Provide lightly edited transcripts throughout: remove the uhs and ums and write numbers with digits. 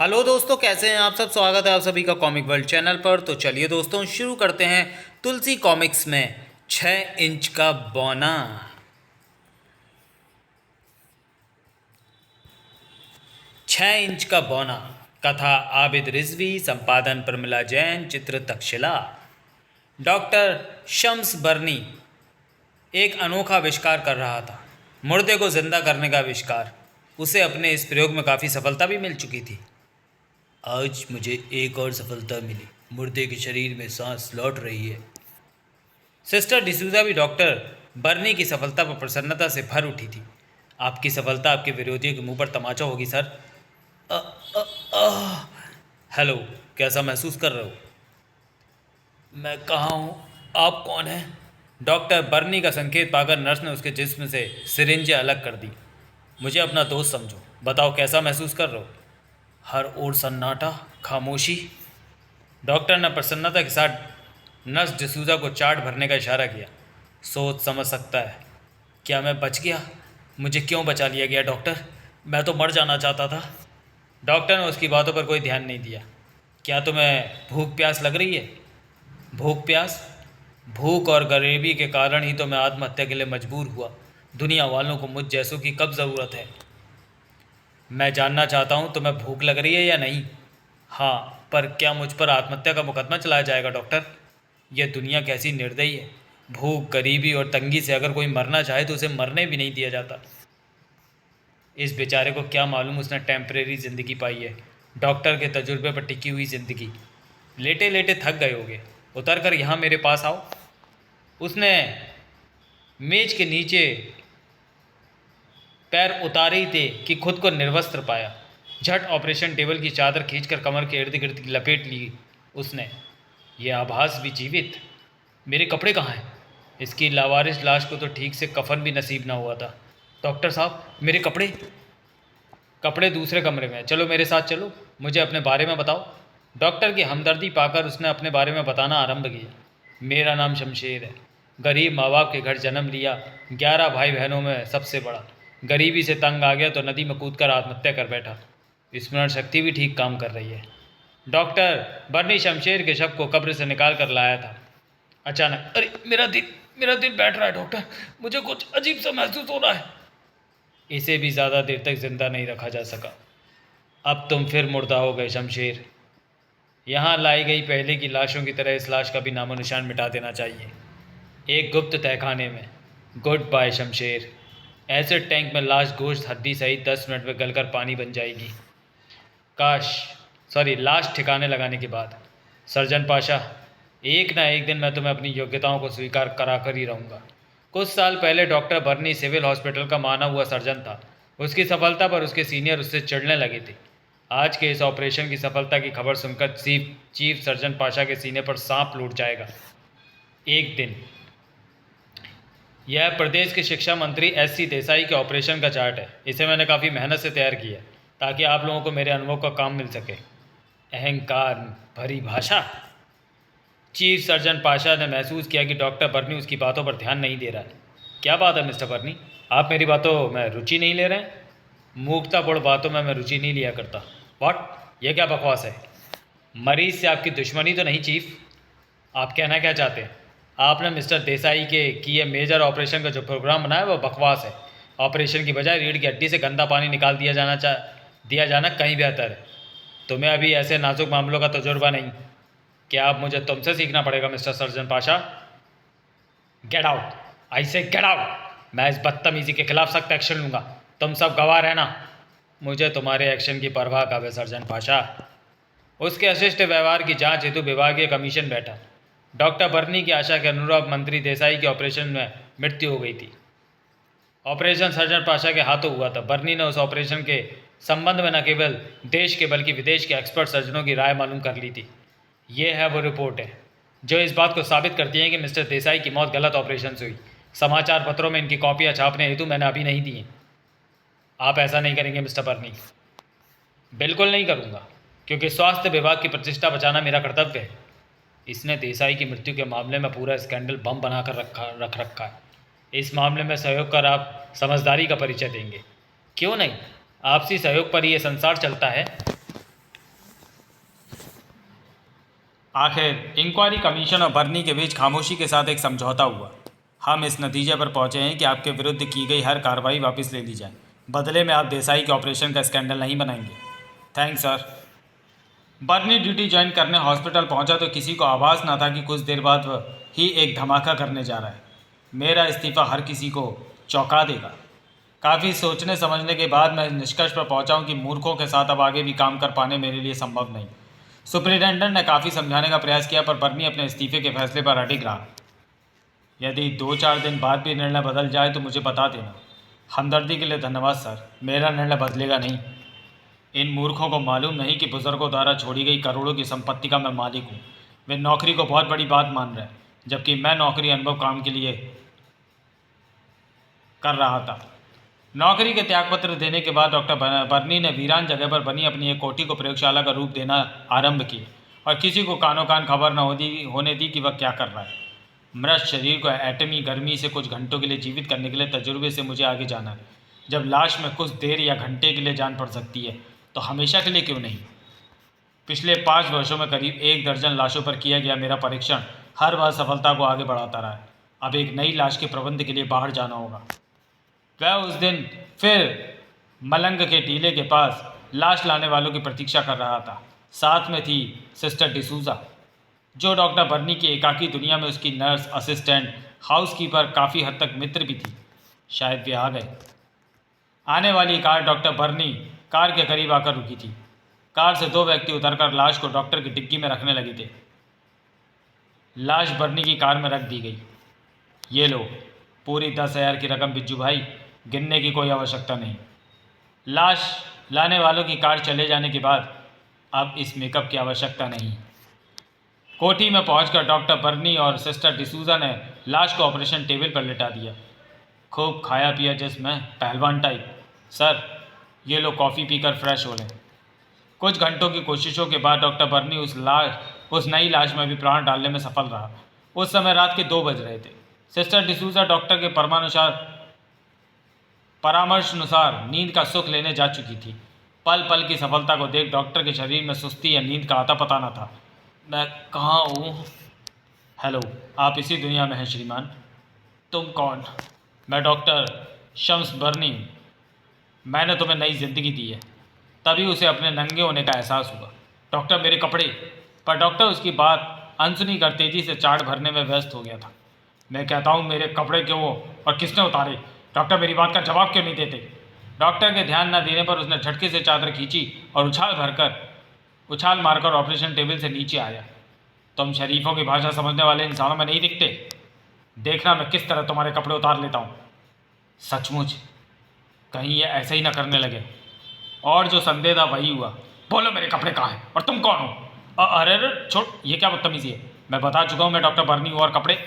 Hello दोस्तों, कैसे हैं आप सब। स्वागत है आप सभी का कॉमिक वर्ल्ड चैनल पर। तो चलिए दोस्तों शुरू करते हैं तुलसी कॉमिक्स में 6 इंच का बौना। 6 इंच का बौना। कथा आबिद रिजवी, संपादन प्रमिला जैन, चित्र तक्षशिला। डॉक्टर शम्स बर्नी एक अनोखा आविष्कार कर रहा था, मुर्दे को जिंदा करने का आविष्कार। उसे अपने इस प्रयोग में काफ़ी सफलता भी मिल चुकी थी। आज मुझे एक और सफलता मिली, मुर्दे के शरीर में सांस लौट रही है। सिस्टर डिसूजा भी डॉक्टर बर्नी की सफलता पर प्रसन्नता से भर उठी थी। आपकी सफलता आपके विरोधियों के मुंह पर तमाचा होगी सर। अ, अ, अ, हेलो, कैसा महसूस कर रहे हो? मैं कहाँ हूँ? आप कौन हैं? डॉक्टर बर्नी का संकेत पाकर नर्स ने उसके जिस्म से सिरिंजें अलग कर दी। मुझे अपना दोस्त समझो, बताओ कैसा महसूस कर रहे हो? हर ओर सन्नाटा, खामोशी। डॉक्टर ने प्रसन्नता के साथ नर्स डिसूजा को चार्ट भरने का इशारा किया। सोच समझ सकता है। क्या मैं बच गया? मुझे क्यों बचा लिया गया डॉक्टर? मैं तो मर जाना चाहता था। डॉक्टर ने उसकी बातों पर कोई ध्यान नहीं दिया। क्या तुम्हें भूख प्यास लग रही है? भूख प्यास? भूख और गरीबी के कारण ही तो मैं आत्महत्या के लिए मजबूर हुआ। दुनिया वालों को मुझ जैसों की कब ज़रूरत है? मैं जानना चाहता हूँ तुम्हें भूख लग रही है या नहीं। हाँ, पर क्या मुझ पर आत्महत्या का मुकदमा चलाया जाएगा डॉक्टर? यह दुनिया कैसी निर्दयी है। भूख, गरीबी और तंगी से अगर कोई मरना चाहे तो उसे मरने भी नहीं दिया जाता। इस बेचारे को क्या मालूम उसने टेम्परेरी ज़िंदगी पाई है, डॉक्टर के तजुर्बे पर टिकी हुई ज़िंदगी। लेटे लेटे थक गए होगे, उतर कर यहाँ मेरे पास आओ। उसने मेज के नीचे पैर उतारे ही थे कि खुद को निर्वस्त्र पाया। झट ऑपरेशन टेबल की चादर खींचकर कमर के इर्द गिर्द लपेट ली उसने। यह आभास भी जीवित। मेरे कपड़े कहाँ हैं? इसकी लावारिस लाश को तो ठीक से कफन भी नसीब ना हुआ था। डॉक्टर साहब, मेरे कपड़े? कपड़े दूसरे कमरे में हैं। चलो मेरे साथ चलो, मुझे अपने बारे में बताओ। डॉक्टर की हमदर्दी पाकर उसने अपने बारे में बताना आरंभ किया। मेरा नाम शमशेर है। गरीब माँ बाप के घर जन्म लिया। 11 भाई बहनों में सबसे बड़ा। गरीबी से तंग आ गया तो नदी में कूदकर आत्महत्या कर बैठा। स्मरण शक्ति भी ठीक काम कर रही है। डॉक्टर बर्नी शमशेर के शव को कब्र से निकाल कर लाया था। अचानक, अरे मेरा दिल बैठ रहा है डॉक्टर। मुझे कुछ अजीब सा महसूस हो रहा है। इसे भी ज़्यादा देर तक जिंदा नहीं रखा जा सका। अब तुम फिर मुर्दा हो गए शमशेर। यहाँ लाई गई पहले की लाशों की तरह इस लाश का भी नामो निशान मिटा देना चाहिए, एक गुप्त तहखाने में। Goodbye Shamsher. Acid tank में लाश गोश्त हड्डी सहित 10 मिनट में गलकर पानी बन जाएगी। काश लाश ठिकाने लगाने के बाद। सर्जन पाशा, एक ना एक दिन मैं तुम्हें अपनी योग्यताओं को स्वीकार करा कर ही रहूँगा। कुछ साल पहले डॉक्टर बर्नी सिविल हॉस्पिटल का माना हुआ सर्जन था। उसकी सफलता पर उसके सीनियर उससे चिढ़ने लगे थे। आज के इस ऑपरेशन की सफलता की खबर सुनकर चीफ सर्जन पाशा के सीने पर सांप लूट जाएगा एक दिन। यह प्रदेश के शिक्षा मंत्री एस.सी. देसाई के ऑपरेशन का चार्ट है। इसे मैंने काफ़ी मेहनत से तैयार किया है ताकि आप लोगों को मेरे अनुभव का काम मिल सके। अहंकार भरी भाषा। चीफ सर्जन पाशा ने महसूस किया कि डॉक्टर बर्नी उसकी बातों पर ध्यान नहीं दे रहा है। क्या बात है मिस्टर बर्नी, आप मेरी बातों में रुचि नहीं ले रहे हैं? मूर्खतापूर्ण बातों में मैं रुचि नहीं लिया करता। व्हाट? यह क्या बकवास है? मरीज से आपकी दुश्मनी तो नहीं चीफ? आप कहना क्या चाहते हैं? आपने मिस्टर देसाई के किए मेजर ऑपरेशन का जो प्रोग्राम बनाया वह बकवास है। ऑपरेशन की बजाय रीढ़ की हड्डी से गंदा पानी निकाल दिया जाना कहीं बेहतर है। तुम्हें अभी ऐसे नाजुक मामलों का तजुर्बा नहीं। क्या अब मुझे तुमसे सीखना पड़ेगा mister surgeon Pasha? Get out, I say get out. मैं इस बदतमीजी के खिलाफ सख्त एक्शन लूँगा। तुम सब गवाह रहना। मुझे तुम्हारे एक्शन की परवाह कब है सर्जन पाशा? उसके अशिष्ट व्यवहार की जांच हेतु विभागीय कमीशन बैठा। डॉक्टर बर्नी की आशा के अनुरूप मंत्री देसाई के ऑपरेशन में मृत्यु हो गई थी। ऑपरेशन सर्जन पाशा के हाथों हुआ था। बर्नी ने उस ऑपरेशन के संबंध में न केवल देश के बल्कि विदेश के एक्सपर्ट सर्जनों की राय मालूम कर ली थी। ये है वो रिपोर्ट है जो इस बात को साबित करती है कि मिस्टर देसाई की मौत गलत ऑपरेशन से हुई। समाचार पत्रों में इनकी कॉपियाँ छापने हेतु मैंने अभी नहीं दी हैं। आप ऐसा नहीं करेंगे मिस्टर बर्नी? बिल्कुल नहीं करूँगा, क्योंकि स्वास्थ्य विभाग की प्रतिष्ठा बचाना मेरा कर्तव्य है। इसने देसाई की मृत्यु के मामले में पूरा स्कैंडल बम बनाकर रख रखा है। इस मामले में सहयोग कर आप समझदारी का परिचय देंगे? क्यों नहीं, आपसी सहयोग पर ही ये संसार चलता है। आखिर इंक्वायरी कमीशन और बर्नी के बीच खामोशी के साथ एक समझौता हुआ। हम इस नतीजे पर पहुंचे हैं कि आपके विरुद्ध की गई हर कार्रवाई वापस ले ली जाए। बदले में आप देसाई के ऑपरेशन का स्कैंडल नहीं बनाएंगे। Thanks sir. Bernie duty join करने हॉस्पिटल पहुंचा तो किसी को आभास ना था कि कुछ देर बाद वह ही एक धमाका करने जा रहा है। मेरा इस्तीफा हर किसी को चौंका देगा। काफ़ी सोचने समझने के बाद मैं निष्कर्ष पर पहुंचा हूं कि मूर्खों के साथ अब आगे भी काम कर पाने मेरे लिए संभव नहीं। सुपरिटेंडेंट ने काफ़ी समझाने का प्रयास किया पर बर्नी अपने इस्तीफे के फैसले पर अडिग रहा। यदि 2-4 दिन बाद भी निर्णय बदल जाए तो मुझे बता देना। हमदर्दी के लिए धन्यवाद सर, मेरा निर्णय बदलेगा नहीं। इन मूर्खों को मालूम नहीं कि बुजुर्गों द्वारा छोड़ी गई करोड़ों की संपत्ति का मैं मालिक हूँ। वे नौकरी को बहुत बड़ी बात मान रहे हैं, जबकि मैं नौकरी अनुभव काम के लिए कर रहा था। नौकरी के त्यागपत्र देने के बाद डॉक्टर बर्नी ने वीरान जगह पर बनी अपनी एक कोठी को प्रयोगशाला का रूप देना आरंभ किया और किसी को कानों कान खबर न होने दी कि वह क्या कर रहा है। मृत शरीर को एटमी गर्मी से कुछ घंटों के लिए जीवित करने के लिए तजुर्बे से मुझे आगे जाना है। जब लाश में कुछ देर या घंटे के लिए जान पड़ सकती है तो हमेशा के लिए क्यों नहीं। पिछले 5 वर्षों में करीब 1 दर्जन लाशों पर किया गया मेरा परीक्षण हर बार सफलता को आगे बढ़ाता रहा है। अब एक नई लाश के प्रबंध के लिए बाहर जाना होगा। वह उस दिन फिर मलंग के टीले के पास लाश लाने वालों की प्रतीक्षा कर रहा था। साथ में थी सिस्टर डिसूजा, जो डॉक्टर बर्नी की एकाकी दुनिया में उसकी नर्स, असिस्टेंट, हाउसकीपर, काफ़ी हद तक मित्र भी थी। शायद वे आ गए। आने वाली कार डॉक्टर बर्नी कार के करीब आकर रुकी थी। कार से 2 व्यक्ति उतरकर लाश को डॉक्टर की डिग्गी में रखने लगे थे। लाश बर्नी की कार में रख दी गई। ये लो, पूरी 10,000 की रकम बिज्जू भाई, गिनने की कोई आवश्यकता नहीं। लाश लाने वालों की कार चले जाने के बाद अब इस मेकअप की आवश्यकता नहीं। कोठी में पहुंचकर डॉक्टर बर्नी और सिस्टर डिसूजा ने लाश को ऑपरेशन टेबल पर लिटा दिया। खूब खाया पिया जिसमें पहलवान टाइप। सर, ये लो कॉफ़ी पीकर फ्रेश हो लें। कुछ घंटों की कोशिशों के बाद डॉक्टर बर्नी उस नई लाश में भी प्राण डालने में सफल रहा। उस समय रात के 2 बज रहे थे। सिस्टर डिसूजा डॉक्टर के परामर्शानुसार नींद का सुख लेने जा चुकी थी। पल पल की सफलता को देख डॉक्टर के शरीर में सुस्ती या नींद का आता पता न था। मैं कहाँ हूँ? हेलो, आप इसी दुनिया में हैं श्रीमान। तुम कौन? मैं डॉक्टर शम्स बर्नी हूँ। मैंने तुम्हें नई ज़िंदगी दी है। तभी उसे अपने नंगे होने का एहसास हुआ। डॉक्टर, मेरे कपड़े। पर डॉक्टर उसकी बात अनसुनी कर तेज़ी से चाट भरने में व्यस्त हो गया था। मैं कहता हूँ मेरे कपड़े क्यों और किसने उतारे? डॉक्टर, मेरी बात का जवाब क्यों नहीं देते? डॉक्टर के ध्यान न देने पर उसने झटके से चादर खींची और उछाल मारकर ऑपरेशन टेबल से नीचे आया। तुम शरीफों की भाषा समझने वाले इंसानों में नहीं दिखते। देखना मैं किस तरह तुम्हारे कपड़े उतार लेता हूँ। सचमुच कहीं ये ऐसे ही ना करने लगे। और जो संदेह था वही हुआ। बोलो, मेरे कपड़े कहाँ हैं और तुम कौन हो? अरे अरे छोड़, ये क्या बदतमीजी है? मैं बता चुका हूँ मैं डॉक्टर बर्नी हूँ। और कपड़े?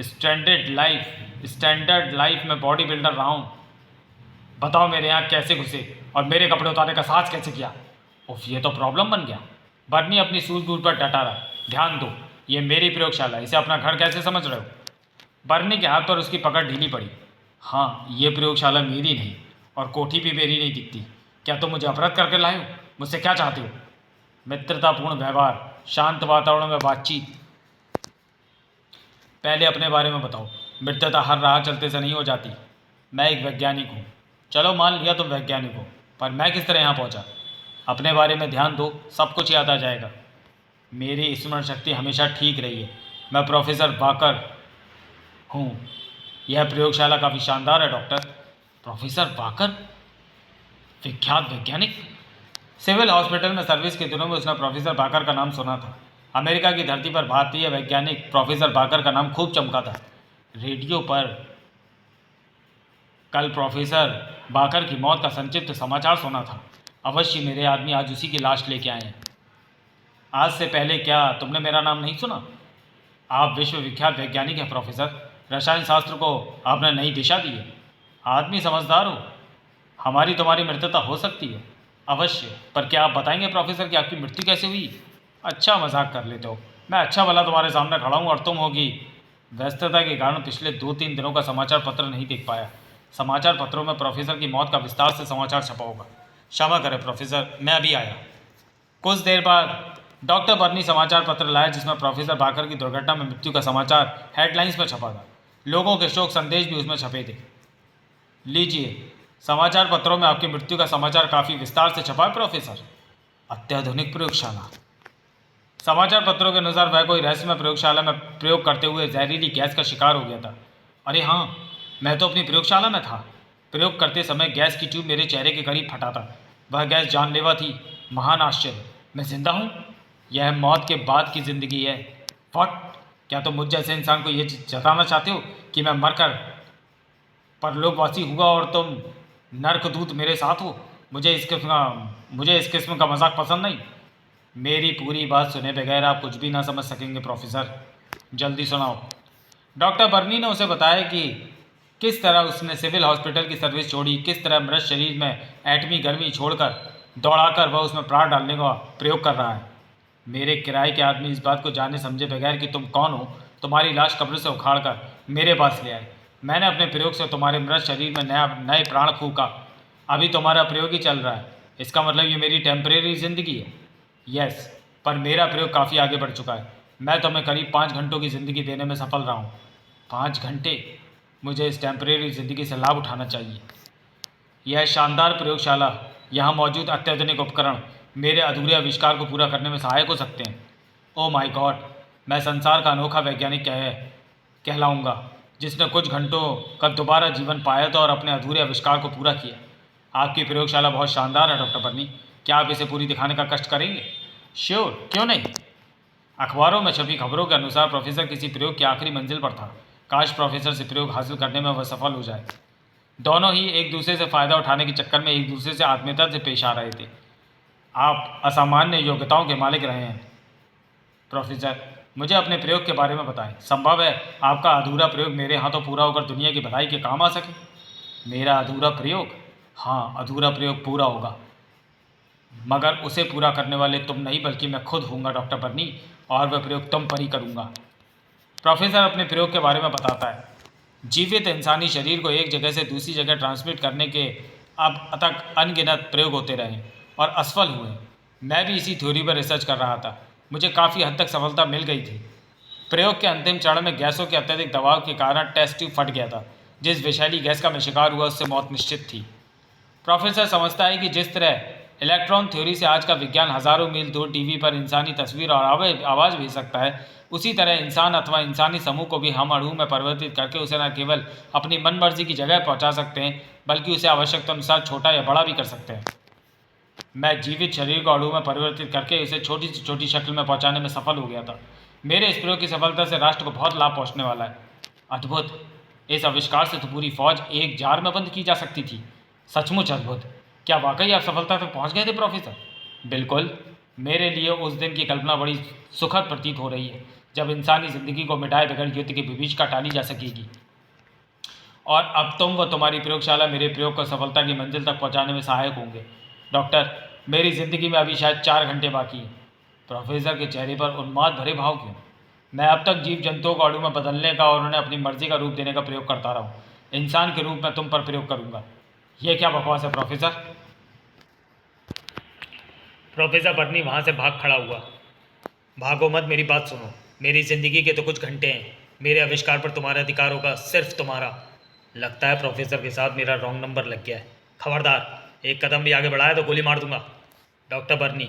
स्टैंडर्ड लाइफ में बॉडी बिल्डर रहा हूँ। बताओ मेरे यहाँ कैसे घुसे और मेरे कपड़े उतारने का साहस कैसे किया? उफ, ये तो प्रॉब्लम बन गया। बर्नी अपनी सूझबूझ पर डटा रहा। ध्यान दो, ये मेरी प्रयोगशाला, इसे अपना घर कैसे समझ रहे हो? बर्नी के हाथ पर उसकी पकड़ ढीली पड़ी। हाँ, ये प्रयोगशाला मेरी नहीं और कोठी भी मेरी नहीं दिखती। क्या तुम मुझे अपराध करके लाए हो? मुझसे क्या चाहते हो? मित्रतापूर्ण व्यवहार, शांत वातावरण में बातचीत। पहले अपने बारे में बताओ। मित्रता हर राह चलते से नहीं हो जाती। मैं एक वैज्ञानिक हूँ। चलो मान लिया तुम वैज्ञानिक हो, पर मैं किस तरह यहाँ पहुँचा? अपने बारे में ध्यान दो, सब कुछ याद आ जाएगा। मेरी स्मरण शक्ति हमेशा ठीक रही है। मैं प्रोफेसर बाकर हूँ। यह प्रयोगशाला काफ़ी शानदार है डॉक्टर। प्रोफेसर बाकर? विख्यात वैज्ञानिक? सिविल हॉस्पिटल में सर्विस के दिनों में उसने प्रोफेसर बाकर का नाम सुना था। अमेरिका की धरती पर भारतीय वैज्ञानिक प्रोफेसर बाकर का नाम खूब चमका था। रेडियो पर कल प्रोफेसर बाकर की मौत का संक्षिप्त समाचार सुना था। अवश्य मेरे आदमी आज उसी की लाश लेके आए हैं। आज से पहले क्या तुमने मेरा नाम नहीं सुना? आप विश्वविख्यात वैज्ञानिक हैं प्रोफेसर। रसायन शास्त्र को आपने नई दिशा दी है। आदमी समझदार हो। हमारी तुम्हारी मित्रता हो सकती है। अवश्य, पर क्या आप बताएंगे प्रोफेसर कि आपकी मृत्यु कैसे हुई? अच्छा मजाक कर लेते हो। मैं अच्छा भला तुम्हारे सामने खड़ा हूँ और तुम होगी। व्यस्तता के कारण पिछले 2-3 दिनों का समाचार पत्र नहीं देख पाया। समाचार पत्रों में प्रोफेसर की मौत का विस्तार से समाचार छपा होगा। क्षमा करें प्रोफेसर, मैं अभी आया। कुछ देर बाद डॉक्टर बर्नी समाचार पत्र लाया जिसमें प्रोफेसर बाकर की दुर्घटना में मृत्यु का समाचार हेडलाइंस में छपा था। लोगों के शोक संदेश भी उसमें छपे थे। लीजिए, समाचार पत्रों में आपकी मृत्यु का समाचार काफ़ी विस्तार से छपा है प्रोफेसर। अत्याधुनिक प्रयोगशाला। समाचार पत्रों के अनुसार वह कोई रहस्यमय प्रयोगशाला में प्रयोग करते हुए जहरीली गैस का शिकार हो गया था। अरे हाँ, मैं तो अपनी प्रयोगशाला में था। प्रयोग करते समय गैस की ट्यूब मेरे चेहरे के करीब फटा था। वह गैस जानलेवा थी। महान आश्चर्य, मैं जिंदा हूँ। यह मौत के बाद की जिंदगी है। व्हाट? क्या तुम मुझ जैसे इंसान को यह जताना चाहते हो कि मैं मरकर परलोकवासी हुआ और तुम नरकदूत मेरे साथ हो? मुझे इस किस्म का मजाक पसंद नहीं। मेरी पूरी बात सुने बगैर आप कुछ भी ना समझ सकेंगे प्रोफेसर। जल्दी सुनाओ। डॉक्टर बर्नी ने उसे बताया कि किस तरह उसने सिविल हॉस्पिटल की सर्विस छोड़ी, किस तरह मृत शरीर में एटमी गर्मी छोड़कर दौड़ाकर वह उसमें प्राण डालने का प्रयोग कर रहा है। मेरे किराए के आदमी इस बात को जाने समझे बगैर कि तुम कौन हो, तुम्हारी लाश कब्र से उखाड़कर मेरे पास ले आए। मैंने अपने प्रयोग से तुम्हारे मृत शरीर में नए प्राण फूका। अभी तुम्हारा प्रयोग ही चल रहा है। इसका मतलब ये मेरी टेम्परेरी जिंदगी है। यस, पर मेरा प्रयोग काफ़ी आगे बढ़ चुका है। मैं तुम्हें करीब 5 घंटों की ज़िंदगी देने में सफल रहा हूँ। 5 घंटे? मुझे इस टेम्परेरी ज़िंदगी से लाभ उठाना चाहिए। यह शानदार प्रयोगशाला, यहाँ मौजूद अत्याधुनिक उपकरण मेरे अधूरे आविष्कार को पूरा करने में सहायक हो सकते हैं। ओह माय गॉड, मैं संसार का अनोखा वैज्ञानिक कहलाऊंगा जिसने कुछ घंटों का दोबारा जीवन पाया था और अपने अधूरे आविष्कार को पूरा किया। आपकी प्रयोगशाला बहुत शानदार है डॉक्टर बर्नी। क्या आप इसे पूरी दिखाने का कष्ट करेंगे? श्योर, क्यों नहीं। अखबारों में छपी खबरों के अनुसार प्रोफेसर किसी प्रयोग की आखिरी मंजिल पर था। काश प्रोफेसर से प्रयोग हासिल करने में वह सफल हो जाए। दोनों ही एक दूसरे से फ़ायदा उठाने के चक्कर में एक दूसरे से आत्मीयता से पेश आ रहे थे। आप असामान्य योग्यताओं के मालिक रहे हैं प्रोफेसर। मुझे अपने प्रयोग के बारे में बताएं। संभव है आपका अधूरा प्रयोग मेरे हाथों पूरा होकर दुनिया की भलाई के काम आ सके। मेरा अधूरा प्रयोग? हाँ, अधूरा प्रयोग पूरा होगा, मगर उसे पूरा करने वाले तुम नहीं बल्कि मैं खुद हूँगा डॉक्टर बर्नी, और वह प्रयोग तुम पर ही करूँगा। प्रोफेसर अपने प्रयोग के बारे में बताता है। जीवित इंसानी शरीर को एक जगह से दूसरी जगह ट्रांसमिट करने के अब तक अनगिनत प्रयोग होते रहे और असफल हुए। मैं भी इसी थ्योरी पर रिसर्च कर रहा था। मुझे काफ़ी हद तक सफलता मिल गई थी। प्रयोग के अंतिम चरण में गैसों के अत्यधिक दबाव के कारण टेस्ट ट्यूब फट गया था। जिस विषैली गैस का मैं शिकार हुआ उससे मौत निश्चित थी। प्रोफेसर समझता है कि जिस तरह इलेक्ट्रॉन थ्योरी से आज का विज्ञान हज़ारों मील दूर टीवी पर इंसानी तस्वीर और आवाज़ भेज सकता है, उसी तरह इंसान अथवा इंसानी समूह को भी हम अणु में परिवर्तित करके उसे न केवल अपनी मन मर्जी की जगह पहुंचा सकते हैं बल्कि उसे आवश्यकता अनुसार छोटा या बड़ा भी कर सकते हैं। मैं जीवित शरीर को अणु में परिवर्तित करके उसे छोटी से छोटी शक्ल में पहुंचाने में सफल हो गया था। मेरे इस प्रयोग की सफलता से राष्ट्र को बहुत लाभ पहुंचने वाला है। अद्भुत। इस आविष्कार से तो पूरी फौज एक जार में बंद की जा सकती थी। सचमुच अद्भुत। क्या वाकई आप सफलता तक पहुंच गए थे प्रोफेसर? बिल्कुल। मेरे लिए उस दिन की कल्पना बड़ी सुखद प्रतीत हो रही है जब इंसानी ज़िंदगी को मिटाए बगैर युद्ध की विभीषिका टाली जा सकेगी। और अब तुम व तुम्हारी प्रयोगशाला मेरे प्रयोग को सफलता की मंजिल तक पहुंचाने में सहायक होंगे। डॉक्टर, मेरी ज़िंदगी में अभी शायद 4 घंटे बाकी हैं। प्रोफेसर के चेहरे पर उन्माद भरे भाव क्यों? मैं अब तक जीव जंतुओं को अणु में बदलने का और उन्हें अपनी मर्जी का रूप देने का प्रयोग करता रहा हूँ। इंसान के रूप में तुम पर प्रयोग करूँगा। यह क्या बकवास है प्रोफेसर? प्रोफेसर बर्नी वहाँ से भाग खड़ा हुआ। भागो मत, मेरी बात सुनो। मेरी ज़िंदगी के तो कुछ घंटे हैं। मेरे आविष्कार पर तुम्हारा अधिकार होगा, सिर्फ तुम्हारा। लगता है प्रोफेसर के साथ मेरा रॉन्ग नंबर लग गया है। खबरदार, एक कदम भी आगे बढ़ाया तो गोली मार दूंगा। डॉक्टर बर्नी,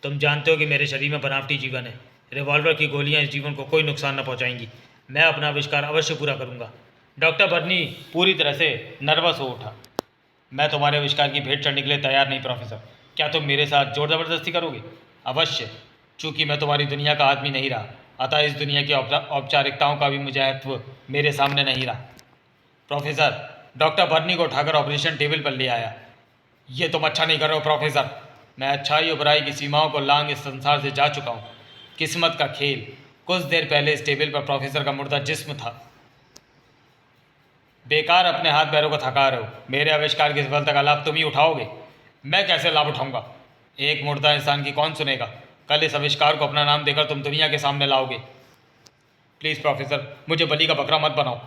तुम जानते हो कि मेरे शरीर में बनावटी जीवन है। रिवॉल्वर की गोलियां इस जीवन को कोई नुकसान न पहुंचाएंगी। मैं अपना आविष्कार अवश्य पूरा करूंगा। डॉक्टर बर्नी पूरी तरह से नर्वस हो उठा। मैं तुम्हारे आविष्कार की भेंट चढ़ने के लिए तैयार नहीं प्रोफेसर। क्या तुम मेरे साथ जोर ज़बरदस्ती करोगे? अवश्य। चूँकि मैं तुम्हारी दुनिया का आदमी नहीं रहा, अतः इस दुनिया की औपचारिकताओं का भी महत्व मेरे सामने नहीं रहा। प्रोफेसर डॉक्टर बर्नी को उठाकर ऑपरेशन टेबल पर ले आया। ये तुम अच्छा नहीं कर रहे हो प्रोफेसर। मैं अच्छाई और बुराई की सीमाओं को लांघ इस संसार से जा चुका हूँ। किस्मत का खेल। कुछ देर पहले इस टेबल पर प्रोफेसर का मुर्दा जिस्म था। बेकार अपने हाथ पैरों को थका रहे हो। मेरे आविष्कार की सफलता का लाभ तुम ही उठाओगे। मैं कैसे लाभ उठाऊंगा? एक मुर्दा इंसान की कौन सुनेगा? कल इस आविष्कार को अपना नाम देकर तुम दुनिया के सामने लाओगे। प्लीज़ प्रोफेसर, मुझे बलि का बकरा मत बनाओ।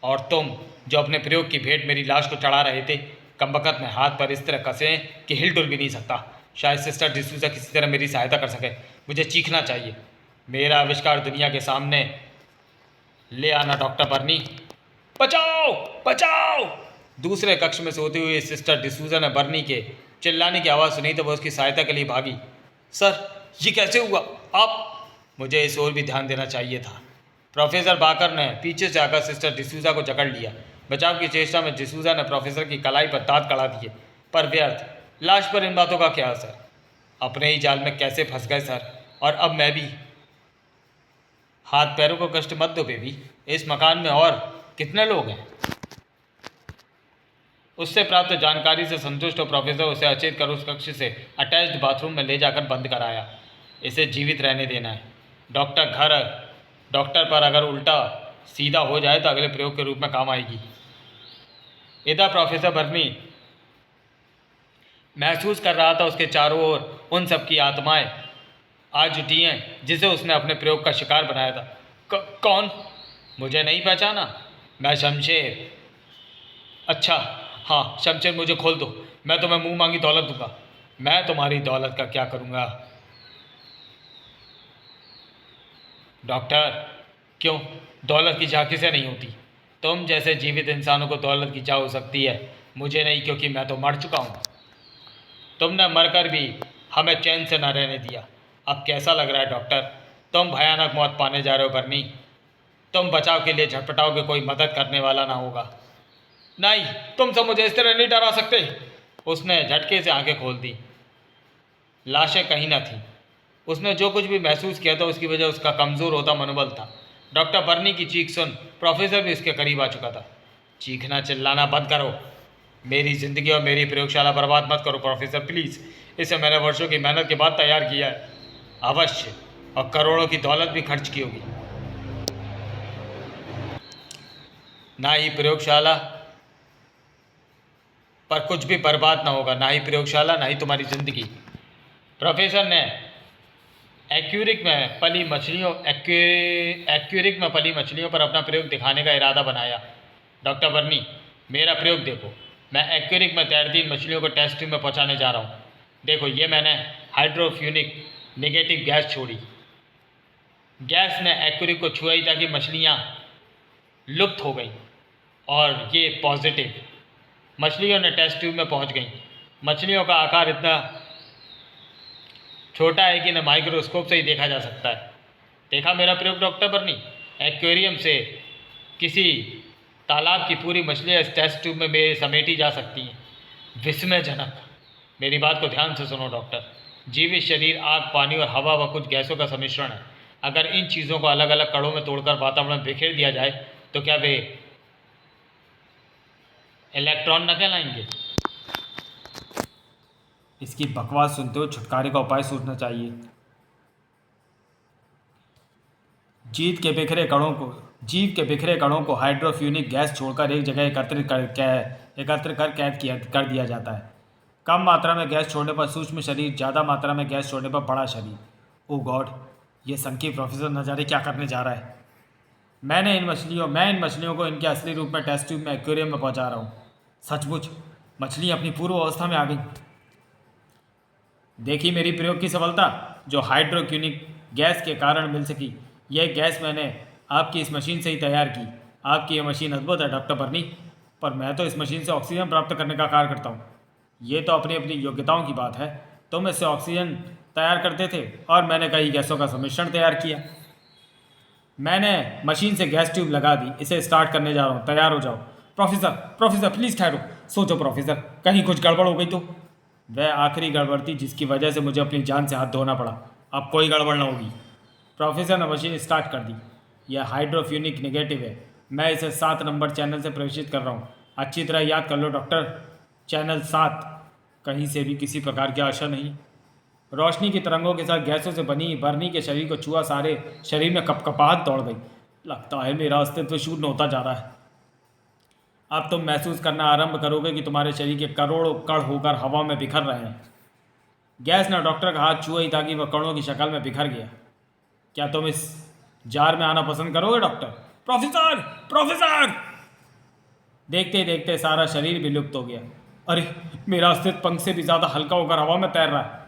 और तुम जो अपने प्रयोग की भेंट मेरी लाश को चढ़ा रहे थे, कमबख्त में हाथ पर इस तरह कसे कि हिल डुल भी नहीं सकता। शायद सिस्टर डिसूजा किसी तरह मेरी सहायता कर सके। मुझे चीखना चाहिए, मेरा आविष्कार दुनिया के सामने ले आना। डॉक्टर बर्नी, बचाओ बचाओ! दूसरे कक्ष में सोती हुई सिस्टर डिसूजा ने बर्नी के चिल्लाने की आवाज़ सुनी तो वह उसकी सहायता के लिए भागी। सर, ये कैसे हुआ? आप... मुझे इस ओर भी ध्यान देना चाहिए था। प्रोफेसर बाकर ने पीछे से आकर सिस्टर डिसूजा को जकड़ लिया। बचाव की चेष्टा में डिसूजा ने प्रोफेसर की कलाई पर दांत कड़ा दिए, पर व्यर्थ। लाश पर इन बातों का क्या असर? अपने ही जाल में कैसे फंस गए सर, और अब मैं भी। हाथ पैरों को कष्ट मत दो बेबी, इस मकान में और कितने लोग हैं? उससे प्राप्त जानकारी से संतुष्ट हो प्रोफेसर उसे अचेत कर उस कक्ष से अटैच्ड बाथरूम में ले जाकर बंद कराया। इसे जीवित रहने देना है। डॉक्टर पर अगर उल्टा सीधा हो जाए तो अगले प्रयोग के रूप में काम आएगी। इधर प्रोफेसर बर्नी महसूस कर रहा था उसके चारों ओर उन सबकी आत्माएं आज जुटी हैं जिसे उसने अपने प्रयोग का शिकार बनाया था। कौन? मुझे नहीं पहचाना? मैं शमशेर। अच्छा हाँ शमशेर, मुझे खोल दो, मैं तुम्हें मुंह मांगी दौलत दूंगा। मैं तुम्हारी दौलत का क्या करूंगा? डॉक्टर, क्यों? दौलत की चाह किसे नहीं होती? तुम जैसे जीवित इंसानों को दौलत की चाह हो सकती है, मुझे नहीं, क्योंकि मैं तो मर चुका हूँ। तुमने मरकर भी हमें चैन से न रहने दिया। अब कैसा लग रहा है डॉक्टर? तुम भयानक मौत पाने जा रहे हो बर्नी। तुम बचाव के लिए झटपटाओगे, कोई मदद करने वाला ना होगा। नहीं, तुम सब मुझे इस तरह नहीं डरा सकते। उसने झटके से आंखें खोल दी। लाशें कहीं न थीं। उसने जो कुछ भी महसूस किया था उसकी वजह उसका कमज़ोर होता मनोबल था। डॉक्टर बर्नी की चीख सुन प्रोफेसर भी उसके करीब आ चुका था। चीखना चिल्लाना बंद करो, मेरी ज़िंदगी और मेरी प्रयोगशाला बर्बाद मत करो प्रोफेसर, प्लीज़। इसे मैंने वर्षों की मेहनत के बाद तैयार किया है, अवश्य, और करोड़ों की दौलत भी खर्च की होगी। ना ही प्रयोगशाला पर कुछ भी बर्बाद ना होगा, ना ही प्रयोगशाला, ना ही तुम्हारी ज़िंदगी। प्रोफेसर ने एक्यूरिक में पली मछलियों पर अपना प्रयोग दिखाने का इरादा बनाया। डॉक्टर बर्नी, मेरा प्रयोग देखो। मैं एक्यूरिक में तैरती इन मछलियों को टेस्ट ट्यूब में पहुंचाने जा रहा हूँ। देखो, ये मैंने हाइड्रोफ्यूनिक नेगेटिव गैस छोड़ी। गैस ने एक्यूरिक को छुआ ही ताकि मछलियाँ लुप्त हो गई, और ये पॉजिटिव। मछलियों ने टेस्ट ट्यूब में पहुँच गई। मछलियों का आकार इतना छोटा है कि न माइक्रोस्कोप से ही देखा जा सकता है। देखा मेरा प्रयोग डॉक्टर बर्नी? एक्वेरियम से किसी तालाब की पूरी मछलियाँ इस टेस्ट ट्यूब में मेरे समेटी जा सकती हैं। विस्मयजनक। मेरी बात को ध्यान से सुनो डॉक्टर। जीवित शरीर आग, पानी और हवा व कुछ गैसों का सम्मिश्रण है। अगर इन चीज़ों को अलग अलग कणों में तोड़कर वातावरण में बिखेर दिया जाए तो क्या वे इलेक्ट्रॉन न कहलाएंगे? इसकी बकवास सुनते हो छुटकारे का उपाय सोचना चाहिए। जीव के बिखरे कणों को हाइड्रोफ्यूनिक गैस छोड़कर एक जगह एकत्रित कर कैद कर दिया जाता है। कम मात्रा में गैस छोड़ने पर सूक्ष्म शरीर, ज़्यादा मात्रा में गैस छोड़ने पर बड़ा शरीर। ओ गॉड, ये संकी प्रोफेसर न जाने क्या करने जा रहा है। मैं इन मछलियों को इनके असली रूप में टेस्ट ट्यूब में एक्वेरियम में पहुंचा रहा हूँ। सचमुच मछलियाँ अपनी पूर्व अवस्था में आ गई। देखी मेरी प्रयोग की सफलता, जो हाइड्रोक्यूनिक गैस के कारण मिल सकी। यह गैस मैंने आपकी इस मशीन से ही तैयार की। आपकी यह मशीन अद्भुत है डॉक्टर बर्नी, पर मैं तो इस मशीन से ऑक्सीजन प्राप्त करने का कार्य करता हूँ। ये तो अपनी अपनी योग्यताओं की बात है। तुम इससे ऑक्सीजन तैयार करते थे और मैंने कई गैसों का सम्मिश्रण तैयार किया। मैंने मशीन से गैस ट्यूब लगा दी। इसे स्टार्ट करने जा रहा हूँ, तैयार हो जाओ। प्रोफेसर प्लीज़ ठहरो। सोचो प्रोफेसर, कहीं कुछ गड़बड़ हो गई तो? वह आखिरी गड़बड़ थी जिसकी वजह से मुझे अपनी जान से हाथ धोना पड़ा। अब कोई गड़बड़ ना होगी। प्रोफेसर ने मशीन स्टार्ट कर दी। यह हाइड्रोफ्यूनिक नेगेटिव है। मैं इसे 7 नंबर चैनल से प्रवेशित कर रहा हूँ। अच्छी तरह याद कर लो डॉक्टर, चैनल 7। कहीं से भी किसी प्रकार की आशा नहीं। रोशनी की तरंगों के साथ गैसों से बनी बर्नी के शरीर को छुआ सारे शरीर में कपकपाहट दौड़ गई। लगता है मेरा अस्तित्व शून्य होता जा रहा है। अब तुम महसूस करना आरंभ करोगे कि तुम्हारे शरीर के करोड़ों कण होकर हवा में बिखर रहे हैं। गैस ने डॉक्टर का हाथ छुआ ही था कि वह कणों की शक्ल में बिखर गया। क्या तुम इस जार में आना पसंद करोगे डॉक्टर? प्रोफेसर! देखते देखते सारा शरीर भी लुप्त हो गया। अरे, मेरा अस्तित्व पंख से भी ज़्यादा हल्का होकर हवा में तैर रहा है।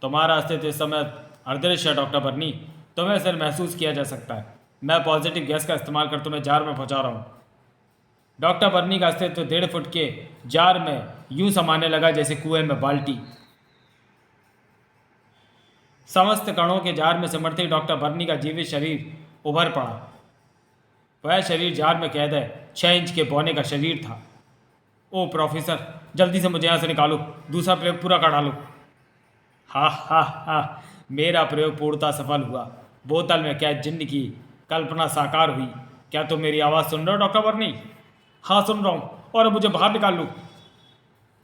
तुम्हारा अस्तित्व इस समय अदृश्य है डॉक्टर बर्नी, तुम्हें सिर्फ महसूस किया जा सकता है। मैं पॉजिटिव गैस का इस्तेमाल कर तुम्हें जार में पहुंचा रहा हूँ। डॉक्टर बर्नी का अस्तित्व 1.5 फुट के जार में यूं समाने लगा जैसे कुएं में बाल्टी। समस्त कणों के जार में सिमटते ही डॉक्टर बर्नी का जीवित शरीर उभर पड़ा। वह शरीर जार में कैद है 6 इंच के बौने का शरीर था। ओ प्रोफेसर, जल्दी से मुझे यहाँ से निकालो, दूसरा प्रयोग पूरा कर डालो। हा हा हा, मेरा प्रयोग पूर्णतः सफल हुआ। बोतल में कैद जिन्न की कल्पना साकार हुई। क्या तुम मेरी आवाज़ सुन रहे हो डॉक्टर बर्नी? हाँ सुन रहा हूँ, और अब मुझे बाहर निकाल लो।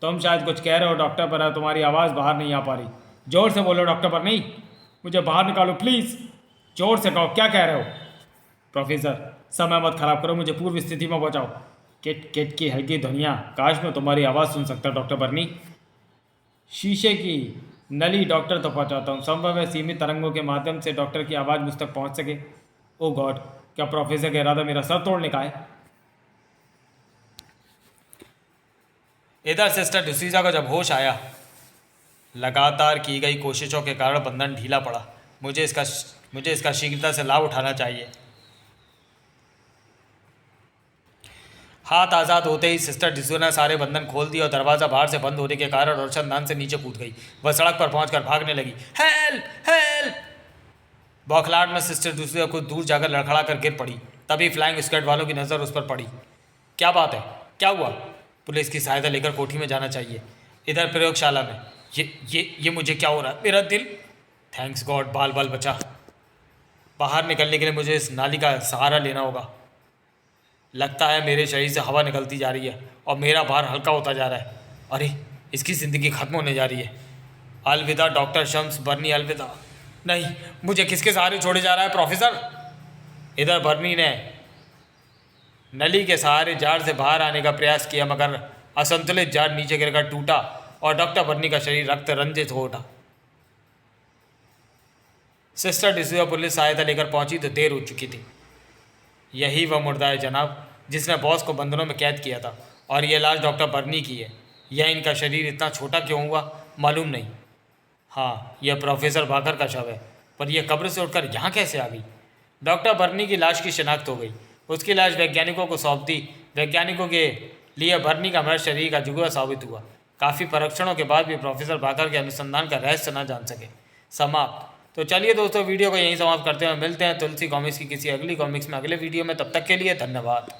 तुम शायद कुछ कह रहे हो डॉक्टर, पर तुम्हारी आवाज़ बाहर नहीं आ पा रही। जोर से बोलो डॉक्टर बर्नी, मुझे बाहर निकालो प्लीज़। जोर से कहो, क्या कह रहे हो? प्रोफेसर, समय मत खराब करो, मुझे पूर्व स्थिति में पहुँचाओ। किट किट की हल्की ध्वनियाँ, काश मैं तुम्हारी आवाज़ सुन सकता डॉक्टर बर्नी। शीशे की नली डॉक्टर तो पहुँचाता हूँ, संभव है सीमित तरंगों के माध्यम से डॉक्टर की आवाज़ मुझ तक पहुँच सके। ओ गॉड, क्या प्रोफेसर का इरादा मेरा सर तोड़ने का है? इधर सिस्टर डिसूजा को जब होश आया, लगातार की गई कोशिशों के कारण बंधन ढीला पड़ा। मुझे इसका शीघ्रता से लाभ उठाना चाहिए। हाथ आज़ाद होते ही सिस्टर डिसूजा ने सारे बंधन खोल दिए और दरवाज़ा बाहर से बंद होने के कारण रोशनदान से नीचे कूद गई। वह सड़क पर पहुंचकर भागने लगी। Help help! बौखलाहट में सिस्टर डिसूजा कुछ दूर जाकर लड़खड़ा कर गिर पड़ी। तभी फ्लाइंग स्क्वाड वालों की नज़र उस पर पड़ी। क्या बात है, क्या हुआ? पुलिस की सहायता लेकर कोठी में जाना चाहिए। इधर प्रयोगशाला में ये मुझे क्या हो रहा है? मेरा दिल, थैंक्स गॉड, बाल बाल बचा। बाहर निकलने के लिए मुझे इस नाली का सहारा लेना होगा। लगता है मेरे शरीर से हवा निकलती जा रही है और मेरा भार हल्का होता जा रहा है। अरे, इसकी ज़िंदगी ख़त्म होने जा रही है। अलविदा डॉक्टर शम्स बर्नी, अलविदा। नहीं, मुझे किसके सहारे छोड़े जा रहा है प्रोफेसर? इधर बर्नी ने नली के सहारे जार से बाहर आने का प्रयास किया, मगर असंतुलित जार नीचे गिरकर टूटा और डॉक्टर बर्नी का शरीर रक्त रंजित हो उठा। सिस्टर डिसूजा पुलिस सहायता लेकर पहुंची तो देर हो चुकी थी। यही वह मुर्दा है जनाब, जिसने बॉस को बंधनों में कैद किया था, और यह लाश डॉक्टर बर्नी की है। यह इनका शरीर इतना छोटा क्यों हुआ मालूम नहीं। हाँ, यह प्रोफेसर बाकर का शव है, पर यह कब्र से उठकर यहाँ कैसे आ गई? डॉक्टर बर्नी की लाश की शिनाख्त हो गई। उसकी लाश वैज्ञानिकों को सौंप दी। वैज्ञानिकों के लिए बर्नी का मृत शरीर का जुगवा साबित हुआ। काफ़ी परीक्षणों के बाद भी प्रोफेसर बाकर के अनुसंधान का रहस्य न जान सके। समाप्त। तो चलिए दोस्तों, वीडियो को यहीं समाप्त करते हैं। मिलते हैं तुलसी कॉमिक्स की किसी अगली कॉमिक्स में अगले वीडियो में। तब तक के लिए धन्यवाद।